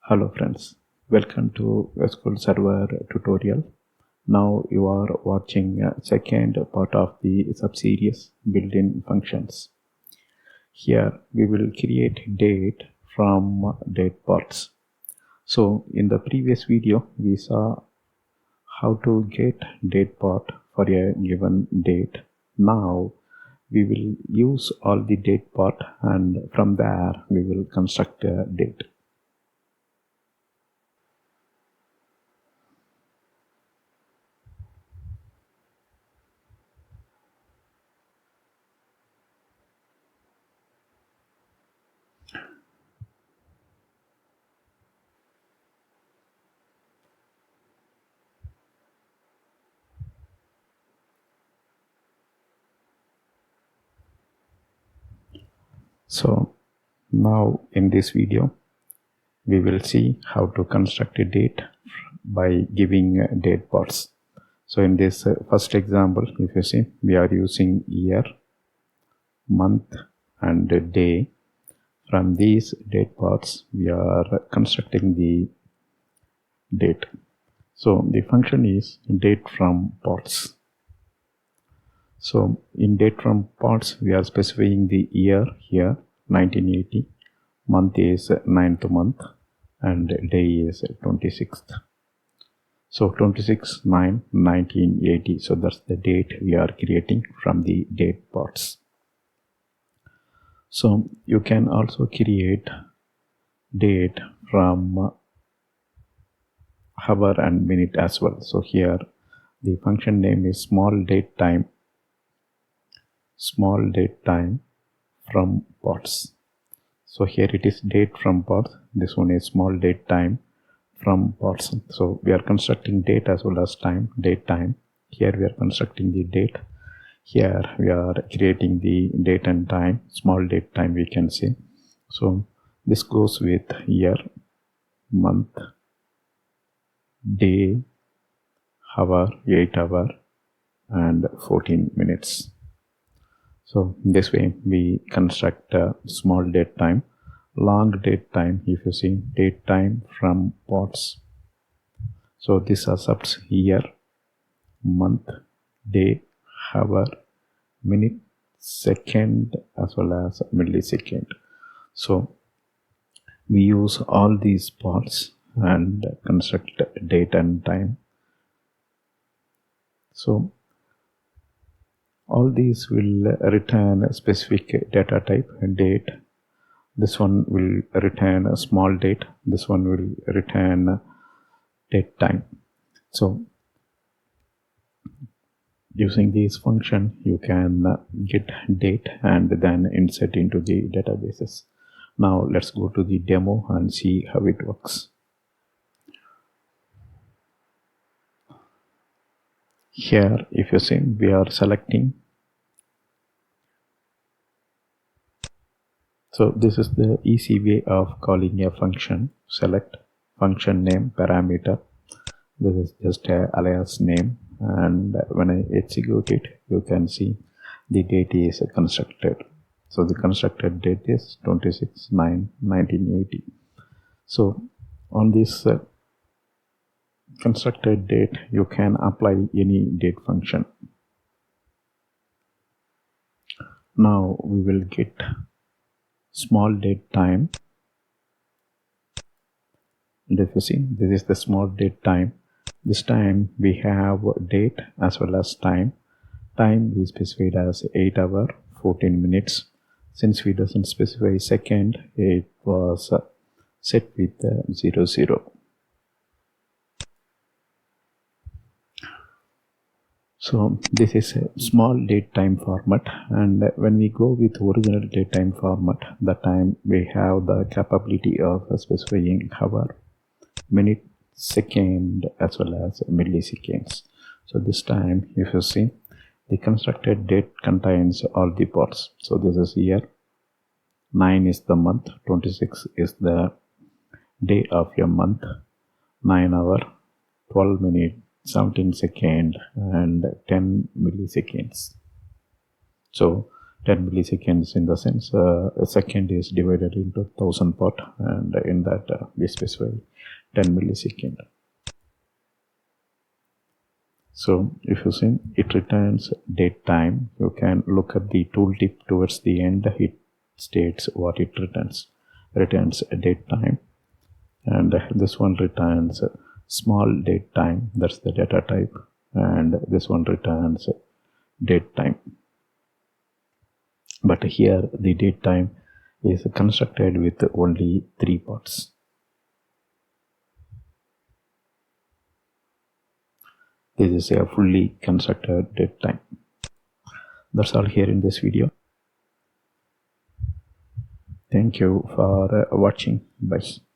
Hello friends, welcome to SQL Server tutorial. Now you are watching second part of the subseries built-in functions. Here we will create date from date parts. So in the previous video we saw how to get date part for a given date. Now we will use all the date part and from there we will construct a date. So now in this video we will see how to construct a date by giving date parts. So in this first example, if you see, we are using year, month and day. From these date parts we are constructing the date. So the function is date from parts. So in date from parts we are specifying the year here 1980, month is 9th month and day is 26th. So 26/9/1980. So that's the date we are creating from the date parts. So you can also create date from hour and minute as well. So here the function name is small date time from parts. So here it is date from parts. This one is small date time from parts. So we are constructing date as well as time, date time. Here we are constructing the date. Here we are creating the date and time, small date time we can say. So this goes with year, month, day, hour, 8 hour and 14 minutes. So this way we construct a small date time. Long date time, if you see, date time from parts. So this accepts year, month, day, hour, minute, second as well as millisecond. So we use all these parts and construct date and time. So all these will return a specific data type, date. This one will return a small date. This one will return date time. So using this function you can get date and then insert into the databases. Now let's go to the demo and see how it works. Here if you see, we are selecting. So this is the easy way of calling a function. Select function name parameter. This is just a alias name, and when I execute it you can see the date is constructed. So the constructed date is 26/9/1980. So on this constructed date you can apply any date function. Now we will get small date time, and if you see, this is the small date time. This time we have date as well as time. Time we specified as 8 hour 14 minutes. Since we doesn't specify second, it was set with 00. So this is a small date time format, and when we go with original date time format, the time we have the capability of specifying hour, minute, second as well as milliseconds. So this time if you see, the constructed date contains all the parts. So this is year, 9 is the month, 26 is the day of your month, 9 hour, 12 minutes, 17 seconds and 10 milliseconds. So 10 milliseconds in the sense a second is divided into 1000 part, and in that we specify 10 millisecond. So if you see, it returns date time. You can look at the tooltip towards the end. It states what it returns. Returns date time, and this one returns small date time. That's the data type, and this one returns date time. But here the date time is constructed with only 3 parts. This is a fully constructed date time. That's all here in this video. Thank you for watching. Bye.